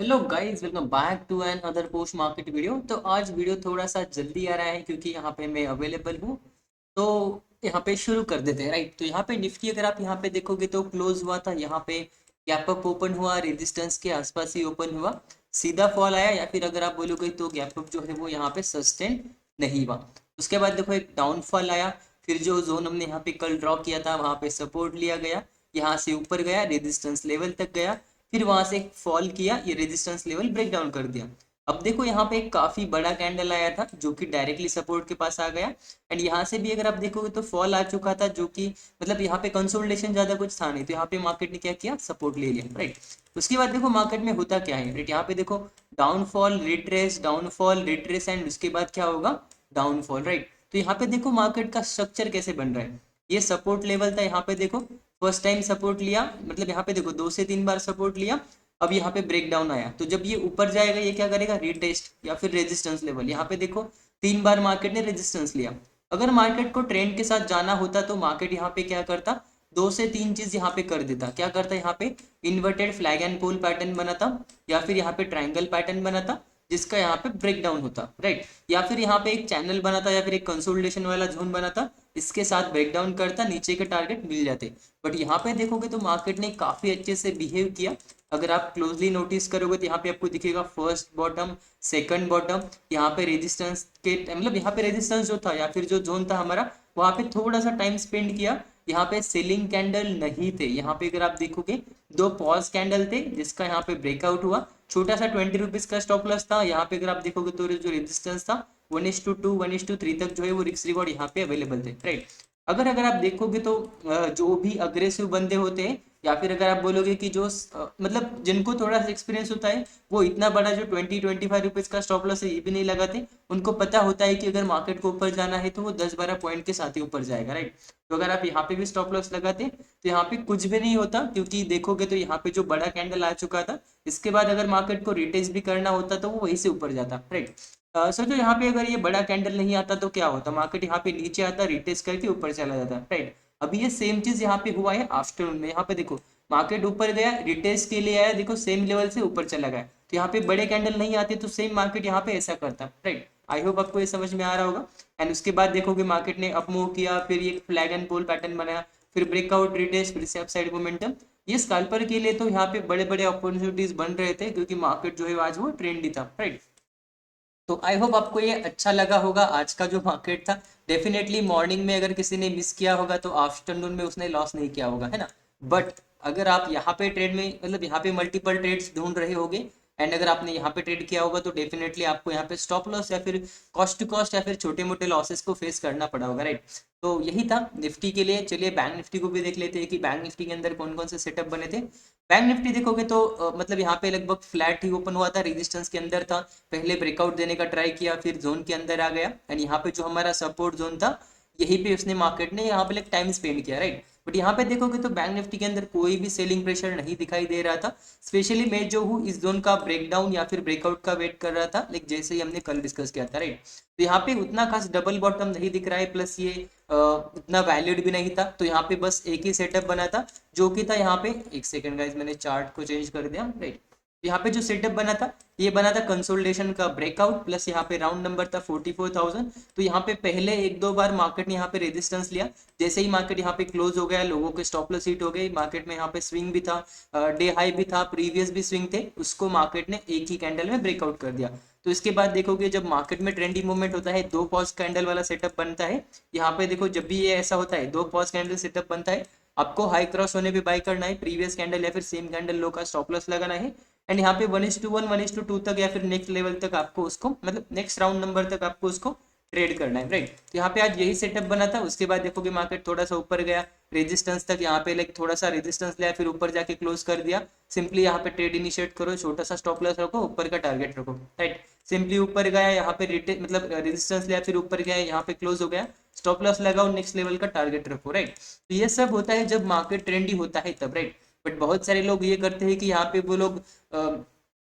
Hello guys, welcome back to another post market video. तो आज video थोड़ा सा जल्दी आ रहा है क्योंकि यहाँ पे मैं अवेलेबल हूँ। तो यहाँ पे शुरू कर देते हैं, राइट। तो यहाँ पे निफ्टी अगर आप यहाँ पे देखोगे तो क्लोज हुआ था यहाँ पे, गैप अप ओपन हुआ, रेजिस्टेंस के आसपास ही ओपन हुआ, सीधा फॉल आया, या फिर अगर आप बोलोगे तो गैप अप जो है वो यहाँ पे सस्टेन नहीं हुआ। उसके बाद देखो एक डाउनफॉल आया, फिर जो जोन हमने यहाँ पे कल ड्रॉ किया था वहाँ पे सपोर्ट लिया गया, यहाँ से ऊपर गया, रेजिस्टेंस लेवल तक गया, फिर वहां से फॉल किया, ये रेजिस्टेंस लेवल ब्रेक डाउन कर दिया। अब देखो यहाँ पे एक काफी बड़ा कैंडल आया था जो कि डायरेक्टली सपोर्ट के पास आ गया, एंड यहाँ से भी अगर आप देखोगे तो फॉल आ चुका था, जो कि मतलब यहाँ पे कंसोलिडेशन ज्यादा कुछ था नहीं, तो यहाँ पे मार्केट ने क्या किया, सपोर्ट ले लिया, राइट। उसके बाद देखो मार्केट में होता क्या है, राइट। यहाँ पे देखो डाउनफॉल रिट्रेस एंड उसके बाद क्या होगा, डाउनफॉल, राइट। तो यहाँ पे देखो मार्केट का स्ट्रक्चर कैसे बन रहा है। ये सपोर्ट लेवल था, यहाँ पे देखो फर्स्ट टाइम सपोर्ट लिया, मतलब यहाँ पे देखो 2 से 3 बार सपोर्ट लिया। अब यहाँ पे ब्रेक डाउन आया, तो जब ये ऊपर जाएगा ये क्या करेगा, रीटेस्ट या फिर रेजिस्टेंस लेवल। यहाँ पे देखो 3 बार मार्केट ने रेजिस्टेंस लिया। अगर मार्केट को ट्रेंड के साथ जाना होता तो मार्केट यहाँ पे क्या करता, 2 से 3 चीज यहाँ पे कर देता। क्या करता, यहाँ पे inverted flag and pole pattern बनाता, या फिर यहाँ पे ट्रायंगल पैटर्न बनाता जिसका यहाँ पे ब्रेक डाउन होता, राइट। या फिर यहाँ पे एक चैनल बनाता, या फिर एक कंसोलिडेशन वाला जोन बनाता, इसके साथ ब्रेक डाउन करता, नीचे के टारगेट मिल जाते। बट यहाँ पे देखोगे तो मार्केट ने काफी अच्छे से बिहेव किया। अगर आप क्लोजली नोटिस करोगे तो यहाँ पे आपको दिखेगा फर्स्ट बॉटम, सेकंड बॉटम, यहाँ पे रेजिस्टेंस के मतलब यहाँ पे रेजिस्टेंस जो था या फिर जो जोन था हमारा, वहां पे थोड़ा सा टाइम स्पेंड किया। यहाँ पे सेलिंग कैंडल नहीं थे, यहाँ पे अगर आप देखोगे 2 पॉज कैंडल थे जिसका यहाँ पे ब्रेकआउट हुआ। छोटा सा 20 रुपीज का स्टॉप लॉस था। यहाँ पे अगर आप देखोगे तो जो रेजिस्टेंस था 1:2 1:3 तक जो है वो रिस्क रिवॉर्ड यहाँ पे अवेलेबल थे, राइट। अगर अगर आप देखोगे तो जो भी अग्रेसिव बंदे होते हैं, या फिर अगर आप बोलोगे कि जो मतलब जिनको थोड़ा सा एक्सपीरियंस होता है, वो इतना बड़ा जो 20-25 रुपीज का स्टॉप लॉस है ये भी नहीं लगाते। उनको पता होता है कि अगर मार्केट को ऊपर जाना है तो वो 10-12 पॉइंट के साथ ही ऊपर जाएगा, राइट। तो अगर आप यहाँ पे भी स्टॉप लॉस लगाते तो यहाँ पे कुछ भी नहीं होता, क्योंकि देखोगे तो यहाँ पे जो बड़ा कैंडल आ चुका था, इसके बाद अगर मार्केट को रिटेस्ट भी करना होता तो वो वहीं से ऊपर जाता, राइट। सोचो यहाँ पे अगर ये बड़ा कैंडल नहीं आता तो क्या होता, मार्केट यहाँ पे नीचे आता, रिटेस्ट करके ऊपर चला जाता, राइट। अभी ये सेम चीज यहाँ पे हुआ है आफ्टरनून में। यहाँ पे देखो मार्केट ऊपर गया, रिटेस्ट के लिए आया, देखो सेम लेवल से ऊपर चला गया। तो यहाँ पे बड़े कैंडल नहीं आते तो सेम मार्केट यहाँ पे ऐसा करता, राइट। आई होप आपको ये समझ में आ रहा होगा। एंड उसके बाद देखोगे मार्केट ने अप मूव किया, फिर ये फ्लैग एंड पोल पैटर्न बनाया, फिर ब्रेकआउट, रिटेस्ट, फिर से अपसाइड मोमेंटम। ये स्कैल्पर के लिए तो यहाँ पे बड़े बड़े अपॉर्चुनिटीज बन रहे थे, क्योंकि मार्केट जो है आज वो ट्रेंडी था, राइट। तो आई होप आपको ये अच्छा लगा होगा आज का जो मार्केट था। डेफिनेटली मॉर्निंग में अगर किसी ने मिस किया होगा तो आफ्टरनून में उसने लॉस नहीं किया होगा, है ना। बट अगर आप यहाँ पे ट्रेड में मतलब यहाँ पे मल्टीपल ट्रेड्स ढूंढ रहे होगे, एंड अगर आपने यहाँ पे ट्रेड किया होगा तो डेफिनेटली आपको यहाँ पे स्टॉप लॉस या फिर कॉस्ट टू कॉस्ट या फिर छोटे मोटे लॉसेस को फेस करना पड़ा होगा, राइट। तो यही था निफ्टी के लिए। चलिए बैंक निफ्टी को भी देख लेते हैं कि बैंक निफ्टी के अंदर कौन कौन से सेटअप बने थे। बैंक निफ्टी देखोगे तो मतलब यहाँ पे लगभग फ्लैट ही ओपन हुआ था, रेजिस्टेंस के अंदर था, पहले ब्रेकआउट देने का ट्राई किया, फिर जोन के अंदर आ गया, एंड यहाँ पे जो हमारा सपोर्ट जोन था यही पे उसने मार्केट ने यहाँ पे एक टाइम स्पेंड किया, राइट। बट यहाँ पे देखोगे तो बैंक निफ्टी के अंदर कोई भी सेलिंग प्रेशर नहीं दिखाई दे रहा था। स्पेशली मैं जो हूँ इस जोन का ब्रेकडाउन या फिर ब्रेकआउट का वेट कर रहा था, लाइक जैसे ही हमने कल डिस्कस किया था, राइट। तो यहाँ पे उतना खास डबल बॉटम नहीं दिख रहा है, प्लस ये उतना वैलिड भी नहीं था, तो यहाँ पे बस एक ही सेटअप बना था, जो कि था यहाँ पे, एक सेकंड गाइस मैंने चार्ट को चेंज कर दिया, राइट। यहाँ पे जो सेटअप बना था ये बना था कंसोलिडेशन का ब्रेकआउट, प्लस यहाँ पे राउंड नंबर था 44,000। तो यहाँ पे पहले 1-2 बार मार्केट ने यहाँ पे रेजिस्टेंस लिया, जैसे ही मार्केट यहाँ पे क्लोज हो गया लोगों के स्टॉप लॉस हिट हो गई, मार्केट में यहाँ पे स्विंग भी था, डे हाई भी था, प्रीवियस भी स्विंग थे, उसको मार्केट ने एक ही कैंडल में ब्रेकआउट कर दिया। तो इसके बाद देखोगे जब मार्केट में ट्रेंडी मूवमेंट होता है 2 पॉज कैंडल वाला सेटअप बनता है। यहाँ पे देखो जब भी ये ऐसा होता है 2 पॉज कैंडल सेटअप बनता है, आपको हाई क्रॉस होने पे बाय करना है, प्रीवियस कैंडल या फिर सेम कैंडल लो का स्टॉप लॉस लगाना है, एंड यहाँ पे 1:1 1:2 तक या फिर नेक्स्ट लेवल तक आपको उसको मतलब नेक्स्ट राउंड नंबर तक आपको उसको ट्रेड करना है, राइट। तो यहाँ पे आज यही सेटअप बना था। उसके बाद देखोगे मार्केट थोड़ा सा ऊपर गया, रेजिस्टेंस तक यहाँ पे लाइक थोड़ा सा रेजिस्टेंस लिया, फिर ऊपर जाके क्लोज कर दिया। सिंपली यहाँ पे ट्रेड इनिशिएट करो, छोटा सा स्टॉप लॉस रखो, ऊपर का टारगेट रखो, राइट। सिंपली ऊपर गया, यहाँ पे रिटे मतलब रेजिस्टेंस लिया, फिर ऊपर गया, यहाँ पे क्लोज हो गया, स्टॉप लॉस लगाओ, नेक्स्ट लेवल का टारगेट रखो, राइट। तो ये सब होता है जब मार्केट ट्रेंडी होता है तब, राइट। बट बहुत सारे लोग ये करते हैं कि यहाँ पे वो लोग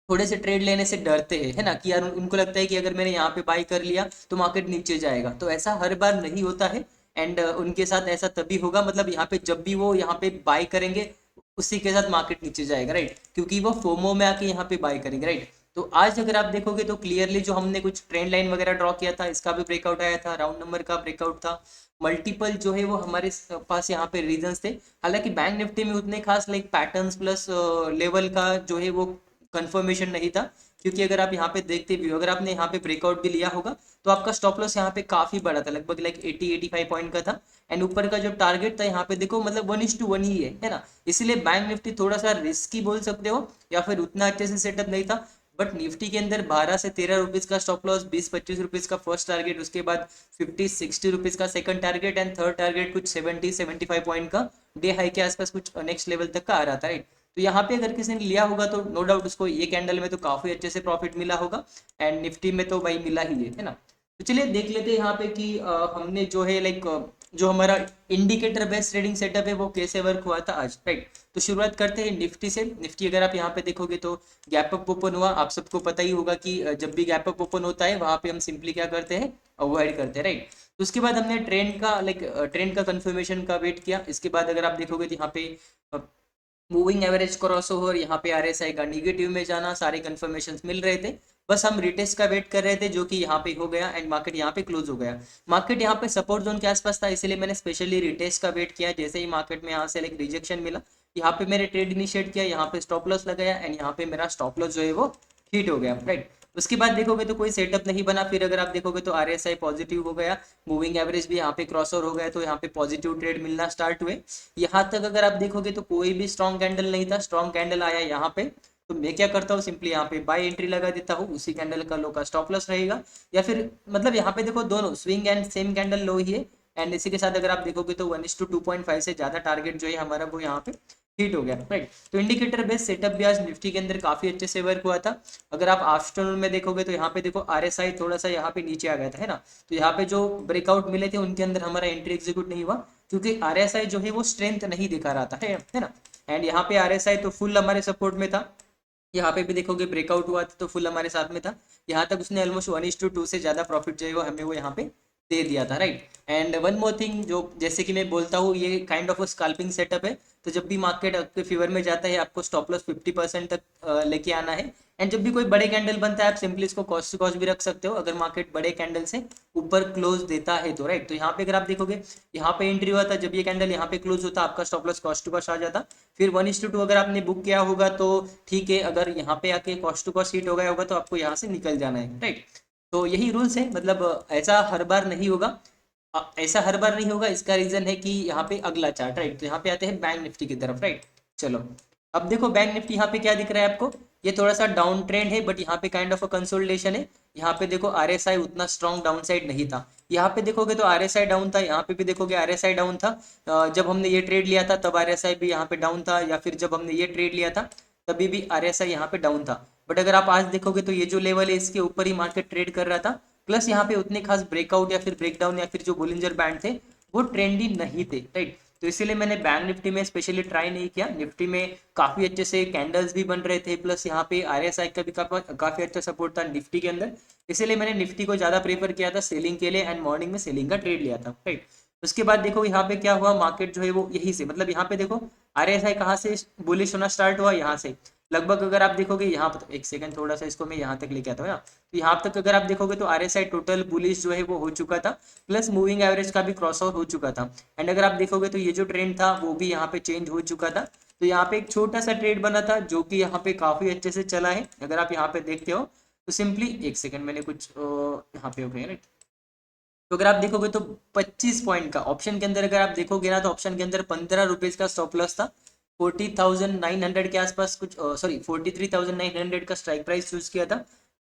थोड़े से ट्रेड लेने से डरते हैं, है ना, कि यार उनको लगता है कि अगर मैंने यहाँ पे बाई कर लिया तो मार्केट नीचे जाएगा। तो ऐसा हर बार नहीं होता है, एंड उनके साथ ऐसा तभी होगा, मतलब यहाँ पे जब भी वो यहाँ पे बाई करेंगे उसी के साथ मार्केट नीचे जाएगा, राइट, क्योंकि वो फोमो में आके यहाँ पे बाय करेंगे, राइट। तो आज अगर आप देखोगे तो क्लियरली जो हमने कुछ ट्रेंड लाइन वगैरह ड्रॉ किया था, इसका भी ब्रेकआउट आया था, राउंड नंबर का ब्रेकआउट था, मल्टीपल जो है वो हमारे पास यहाँ पे रीजंस थे। हालांकि बैंक निफ्टी में उतने खास लाइक पैटर्न्स प्लस लेवल का जो है वो कंफर्मेशन नहीं था, क्योंकि अगर आप यहाँ पे देखते भी हो, अगर आपने यहाँ पे ब्रेकआउट भी लिया होगा तो आपका स्टॉप लॉस यहाँ पे काफी बड़ा था, लगभग लाइक 80-85 पॉइंट का था। एंड ऊपर का जो टारगेट था यहाँ पे देखो मतलब 1:1 ही है ना। इसलिए बैंक निफ्टी थोड़ा सा रिस्की बोल सकते हो, या फिर उतना अच्छे से सेटअप नहीं था। बट निफ्टी के अंदर 12 से 13 रुपीज का स्टॉप लॉस, 20-25 रुपीज का फर्स्ट टारगेट, उसके बाद 50-60 रुपीज का second target, and third target कुछ 70-75 पॉइंट का डे हाई के आसपास कुछ नेक्स्ट लेवल तक का आ रहा था, राइट। तो यहाँ पे अगर किसी ने लिया होगा तो नो डाउट उसको ये कैंडल में तो काफी अच्छे से प्रॉफिट मिला होगा, एंड निफ्टी में तो भाई मिला ही है ना। तो चलिए देख लेते हैं यहाँ पे कि हमने जो है लाइक जो हमारा इंडिकेटर बेस्ड ट्रेडिंग सेटअप है वो कैसे वर्क हुआ था आज, राइट। तो शुरुआत करते हैं निफ्टी से। निफ्टी अगर आप यहाँ पे देखोगे तो गैप अप ओपन हुआ, आप सबको पता ही होगा कि जब भी गैप अप ओपन होता है वहां पे हम सिंपली क्या करते हैं, अवॉइड करते हैं, राइट। तो उसके बाद हमने ट्रेंड का लाइक ट्रेंड का कंफर्मेशन का वेट किया। इसके बाद अगर आप देखोगे तो यहाँ पे मूविंग एवरेज क्रॉस ओवर, यहाँ पे आरएसआई का निगेटिव में जाना, सारे कंफर्मेशन मिल रहे थे। बस हम रिटेस्ट का वेट कर रहे थे जो कि यहाँ पे हो गया, एंड मार्केट यहाँ पे क्लोज हो गया। मार्केट यहाँ पे सपोर्ट जोन के आसपास था, इसलिए मैंने स्पेशली रिटेस्ट का वेट किया। जैसे ही मार्केट में यहाँ से लाइक रिजेक्शन मिला, यहाँ पे मैंने ट्रेड इनिशिएट किया, यहाँ पे स्टॉप लॉस लगाया, एंड यहाँ पे मेरा स्टॉप लॉस जो है वो हिट हो गया, राइट। उसके बाद देखोगे तो कोई सेटअप नहीं बना। फिर अगर आप देखोगे तो आरएसआई पॉजिटिव हो गया, मूविंग एवरेज भी यहाँ पे क्रॉस ओवर हो गया, तो यहाँ पे पॉजिटिव ट्रेड मिलना स्टार्ट हुए। यहाँ तक अगर आप देखोगे तो कोई भी स्ट्रॉन्ग कैंडल नहीं था, स्ट्रॉन्ग कैंडल आया यहाँ पे, तो मैं क्या करता हूँ, सिंपली यहाँ पे बाय एंट्री लगा देता हूँ, उसी कैंडल का लो का स्टॉप लॉस रहेगा। या फिर मतलब यहाँ पे देखो दोनों स्विंग एंड सेम कैंडल लो ही है, एंड इसी के साथ अगर आप देखोगे तो 1:2.5 से ज्यादा टारगेट जो है हमारा वो यहाँ पे हिट हो गया, राइट। तो इंडिकेटर बेस्ड सेटअप भी आज निफ्टी के अंदर काफी अच्छे से वर्क हुआ था। अगर आप आफ्टरनून में देखोगे तो यहाँ पे देखो आरएसआई थोड़ा सा यहाँ पे नीचे आ गया था, है ना। तो यहाँ पे जो ब्रेकआउट मिले थे उनके अंदर हमारा एंट्री एग्जीक्यूट नहीं हुआ, क्योंकि आरएसआई जो है वो स्ट्रेंथ नहीं दिखा रहा था, है ना। एंड यहाँ पे आरएसआई तो फुल हमारे सपोर्ट में था। यहाँ पे भी देखोगे ब्रेकआउट हुआ था तो फुल हमारे साथ में था। यहाँ तक उसने ऑलमोस्ट 1:2 से ज्यादा प्रॉफिट जो है वो हमें वो यहाँ पे दे दिया था, right. And one more thing, जो जैसे कि मैं बोलता हूँ ये काइंड ऑफ स्कैल्पिंग सेटअप है। तो जब भी मार्केट आपके फेवर में जाता है आपको स्टॉप लॉस 50% तक लेके आना है। एंड जब भी कोई बड़े कैंडल बनता है आप सिंपली इसको कॉस्ट टू कॉस्ट भी रख सकते हो, अगर मार्केट बड़े कैंडल से ऊपर क्लोज देता है तो, राइट। तो यहाँ पे अगर आप देखोगे यहाँ पे एंट्री हुआ था, जब ये कैंडल यहाँ पे क्लोज होता आपका stop loss cost to cost आ जाता। फिर 1:2 अगर आपने बुक किया होगा तो ठीक है, अगर यहाँ पे आके कॉस्ट टू कॉस्ट हिट हो गया होगा तो आपको यहाँ से निकल जाना है, राइट। तो यही रूल्स है, मतलब ऐसा हर बार नहीं होगा। ऐसा हर बार नहीं होगा, इसका रीजन है कि यहाँ पे अगला चार्ट, राइट। तो यहाँ पे आते हैं बैंक निफ्टी की तरफ, राइट। चलो अब देखो बैंक निफ्टी यहाँ पे क्या दिख रहा है आपको, ये थोड़ा सा डाउन ट्रेंड है, बट यहाँ पे काइंड ऑफ अ कंसोलिडेशन है। यहाँ पे देखो आरएसआई उतना स्ट्रॉन्ग डाउन साइड नहीं था। यहाँ पे देखोगे तो आरएसआई डाउन था, यहाँ पे भी देखोगे आरएसआई डाउन था। जब हमने ये ट्रेड लिया था तब आरएसआई भी यहाँ पे डाउन था, या फिर जब हमने ये ट्रेड लिया था तभी भी आरएसआई यहाँ पे डाउन था। बट अगर आप आज देखोगे तो ये जो लेवल है इसके ऊपर ही मार्केट ट्रेड कर रहा था। प्लस यहाँ पे उतने खास ब्रेकआउट या फिर ब्रेकडाउन या फिर जो बोलिंजर बैंड थे वो ट्रेंडी नहीं थे, राइट। तो इसीलिए मैंने बैंक निफ्टी में स्पेशली ट्राई नहीं किया। निफ्टी में काफी अच्छे से कैंडल्स भी बन रहे थे, प्लस यहाँ पे आरएसआई का भी काफी अच्छा सपोर्ट था निफ्टी के अंदर। इसीलिए मैंने निफ्टी को ज्यादा प्रेफर किया था सेलिंग के लिए, एंड मॉर्निंग में सेलिंग का ट्रेड लिया था, राइट। उसके बाद देखो यहाँ पे क्या हुआ, मार्केट जो है वो यही से, मतलब यहाँ पे देखो आरएसआई कहाँ से बुलिश होना स्टार्ट हुआ, यहाँ से लगभग अगर आप देखोगे यहाँ पर, एक सेकंड थोड़ा सा इसको मैं यहाँ तक लेके आता हूँ ना। तो यहाँ तक अगर आप देखोगे तो आरएसआई टोटल बुलिश जो है वो हो चुका था, प्लस मूविंग एवरेज का भी क्रॉस ओवर हो चुका था। एंड अगर आप देखोगे तो ये जो ट्रेंड था वो भी यहाँ पे चेंज हो चुका था। तो यहाँ पे एक छोटा सा ट्रेड बना था जो कि यहाँ पे काफी अच्छे से चला है, अगर आप यहाँ पे देखते हो तो सिंपली एक सेकंड मैंने कुछ यहाँ पे हो गया, राइट। तो अगर आप देखोगे तो 25 पॉइंट का ऑप्शन के अंदर अगर आप देखोगे ना, तो ऑप्शन के अंदर 15 रुपीज का स्टॉप लॉस था, 40,900 के आसपास कुछ, सॉरी 43,900 का स्ट्राइक प्राइस चूज किया था,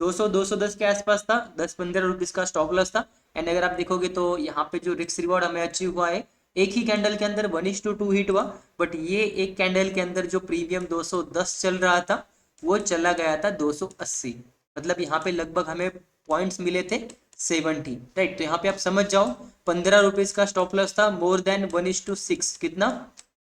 200-210 के आसपास था, 10-15 रुपीज का स्टॉप लॉस था। एंड अगर आप देखोगे तो यहाँ पे जो रिस्क रिवॉर्ड हमें अचीव हुआ है, एक ही कैंडल के अंदर 1:2 हिट हुआ, बट ये एक कैंडल के अंदर जो प्रीमियम 210 चल रहा था वो चला गया था 280, मतलब यहाँ पे लगभग हमें पॉइंट्स मिले थे 70, राइट। तो यहाँ पे आप समझ जाओ 15 रुपीज का स्टॉप लॉस था, मोर देन 1:6, कितना,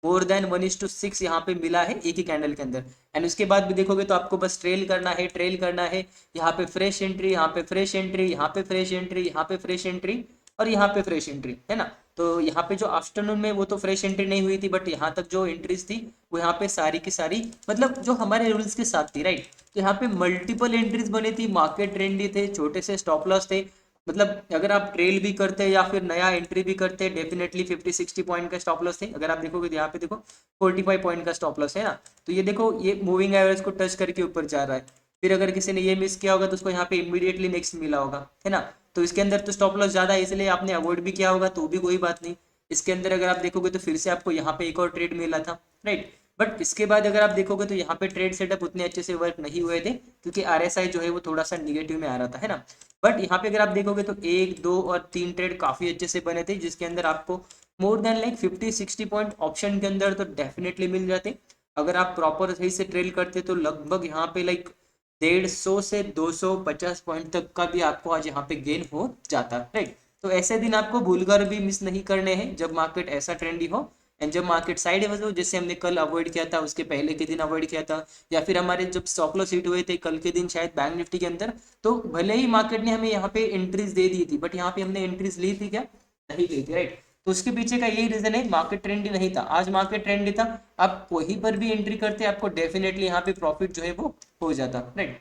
मोर देन 1:6 यहाँ पे मिला है एक ही कैंडल के अंदर। एंड उसके बाद भी देखोगे तो आपको बस ट्रेल करना है, ट्रेल करना है। यहाँ पे फ्रेश एंट्री, यहाँ पे फ्रेश एंट्री, यहाँ पे फ्रेश एंट्री, यहाँ पे फ्रेश एंट्री, और यहाँ पे फ्रेश एंट्री, है ना। तो यहाँ पे जो आफ्टरनून में वो तो फ्रेश एंट्री नहीं हुई थी, बट यहाँ तक जो एंट्रीज थी वो यहाँ पे सारी की सारी मतलब जो हमारे रूल्स के साथ थी, राइट। तो यहाँ पे मल्टीपल एंट्रीज बनी थी, मार्केट ट्रेंडी थे, छोटे से स्टॉप लॉस थे। मतलब अगर आप ट्रेल भी करते या फिर नया एंट्री भी करते, डेफिनेटली 50-60 पॉइंट का स्टॉप लॉस थे। अगर आप देखोगे तो यहाँ पे देखो 45 पॉइंट का स्टॉप लॉस है ना। तो ये देखो ये मूविंग एवरेज को टच करके ऊपर जा रहा है। फिर अगर किसी ने ये मिस किया होगा तो उसको यहाँ पे इमीडिएटली नेक्स्ट मिला होगा, है ना। तो इसके अंदर तो स्टॉप लॉस ज्यादा है, इसलिए आपने अवॉइड भी किया होगा, तो भी कोई बात नहीं। इसके अंदर अगर आप देखोगे तो फिर से आपको यहाँ पे एक और ट्रेड मिला था, राइट। बट इसके बाद अगर आप देखोगे तो यहाँ पे ट्रेड सेटअप उतने अच्छे से वर्क नहीं हुए थे, क्योंकि आरएसआई जो है वो थोड़ा सा निगेटिव में आ रहा था, है ना। बट यहाँ पे अगर आप देखोगे तो 1, 2 और 3 ट्रेड काफी अच्छे से बने थे, जिसके अंदर आपको more than like 50-60 point option के अंदर तो डेफिनेटली मिल जाते। अगर आप प्रॉपर सही से ट्रेल करते तो लगभग यहाँ पे लाइक 150 से 250 पॉइंट तक का भी आपको आज यहाँ पे गेन हो जाता, राइट। तो ऐसे दिन आपको भूलकर भी मिस नहीं करने हैं जब मार्केट ऐसा ट्रेंडी हो। एंड जब मार्केट साइड हो, जैसे हमने कल अवॉइड किया था, उसके पहले के दिन अवॉइड किया था, या फिर हमारे जब स्टॉप लॉस हिट हुए थे कल के दिन शायद बैंक निफ्टी के अंदर, तो भले ही मार्केट ने हमें यहाँ पे एंट्रीज दे दी थी, बट यहाँ पे हमने एंट्रीज ली थी क्या, नहीं ली थी, राइट। तो उसके पीछे का यही रीजन है, मार्केट ट्रेंडी नहीं था। आज मार्केट ट्रेंडी था, आप वहीं पर भी एंट्री करते आपको डेफिनेटली यहाँ पे प्रॉफिट जो है वो हो जाता, राइट।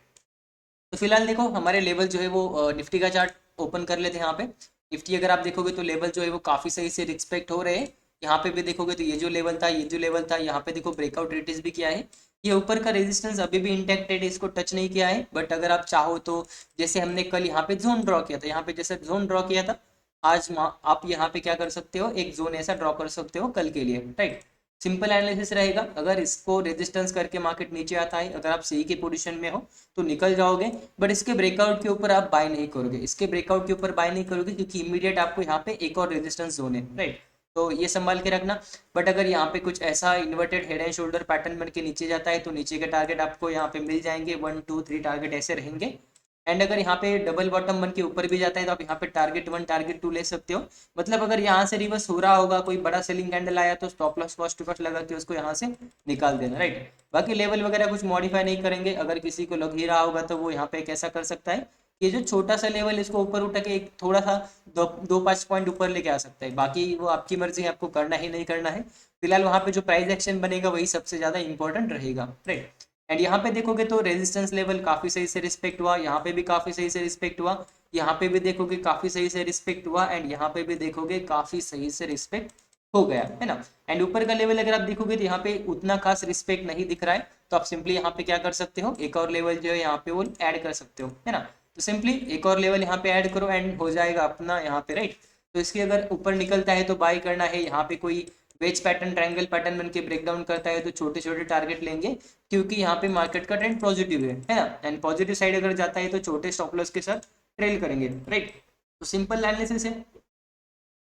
तो फिलहाल देखो हमारे लेवल जो है वो निफ्टी का चार्ट ओपन कर लेते हैं यहाँ पे। निफ्टी अगर आप देखोगे तो लेवल जो है वो काफी सही से रिस्पेक्ट हो रहे हैं। यहाँ पे भी देखोगे तो ये जो लेवल था, ये जो लेवल था, यहाँ पे देखो ब्रेकआउट रिट्रेस भी किया है। ये ऊपर का रेजिस्टेंस अभी भी इंटैक्ट है, इसको टच नहीं किया है। बट अगर आप चाहो तो जैसे हमने कल यहाँ पे जोन ड्रॉ किया था, यहाँ पे जैसे जोन ड्रॉ किया था, आज आप यहाँ पे क्या कर सकते हो, एक जोन ऐसा ड्रॉ कर सकते हो कल के लिए, राइट। सिंपल एनालिसिस रहेगा। अगर इसको रेजिस्टेंस करके मार्केट नीचे आता है, अगर आप सही के पोजीशन में हो तो निकल जाओगे, बट इसके ब्रेकआउट के ऊपर आप बाय नहीं करोगे, इसके ब्रेकआउट के ऊपर बाय नहीं करोगे, क्योंकि इमीडिएट आपको यहाँ पे एक और रेजिस्टेंस जोन है, राइट। तो ये संभाल के रखना। बट अगर यहाँ पे कुछ ऐसा inverted head and shoulder pattern बन के नीचे जाता है तो नीचे के टारगेट आपको यहाँ पे मिल जाएंगे, 1, 2, 3 टारगेट ऐसे रहेंगे। एंड अगर यहाँ पे डबल बॉटम बन के ऊपर भी जाता है तो आप यहाँ पे टारगेट 1 टारगेट 2 ले सकते हो। मतलब अगर यहाँ से रिवर्स हो रहा होगा, कोई बड़ा सेलिंग कैंडल आया तो stop loss cost to cost लगा के उसको यहाँ से निकाल देना, राइट। बाकी लेवल वगैरह कुछ मॉडिफाई नहीं करेंगे। अगर किसी को लग ही रहा होगा तो वो यहाँ पे कैसा कर सकता है, ये जो छोटा सा लेवल इसको ऊपर उठा के एक थोड़ा सा 2-5 पॉइंट ऊपर लेके आ सकता है। बाकी वो आपकी मर्जी है, आपको करना ही नहीं करना है। फिलहाल वहां पे जो प्राइस एक्शन बनेगा वही सबसे ज्यादा इंपॉर्टेंट रहेगा, राइट। एंड यहाँ पे देखोगे तो रेजिस्टेंस लेवल काफी सही से रिस्पेक्ट हुआ, यहाँ पे भी काफी सही से रिस्पेक्ट हुआ, यहाँ पे भी देखोगे काफी सही से रिस्पेक्ट हुआ, एंड यहाँ पे भी देखोगे काफी सही से रिस्पेक्ट हो गया, है ना। एंड ऊपर का लेवल अगर आप देखोगे तो यहाँ पे उतना खास रिस्पेक्ट नहीं दिख रहा है, तो आप सिंपली यहाँ पे क्या कर सकते हो, एक और लेवल जो है यहाँ पे वो ऐड कर सकते हो, है ना। तो सिंपली एक और लेवल यहाँ पे ऐड करो एंड हो जाएगा अपना यहाँ पे, राइट। तो इसके अगर ऊपर निकलता है तो बाय करना है। यहाँ पे कोई वेज पैटर्न, ट्रायंगल पैटर्न बन के ब्रेक डाउन करता है तो छोटे छोटे टारगेट लेंगे, क्योंकि यहाँ पे मार्केट का ट्रेंड पॉजिटिव है ना। एंड पॉजिटिव साइड अगर जाता है तो छोटे स्टॉप लॉस के साथ ट्रेल करेंगे, राइट। तो सिंपल एनालिसिस है,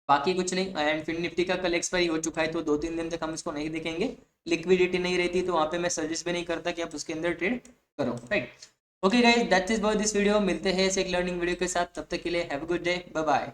बाकी कुछ नहीं। एंड फिर निफ्टी का कल एक्सपायरी हो चुका है तो 2-3 दिन तक हम इसको नहीं देखेंगे। लिक्विडिटी नहीं रहती तो वहाँ पे मैं सजेस्ट भी नहीं करता कि आप उसके अंदर ट्रेड करो, right. Okay guys, that's it for this video. मिलते हैं ऐसे एक लर्निंग वीडियो के साथ, तब तक के लिए have a good day, bye bye.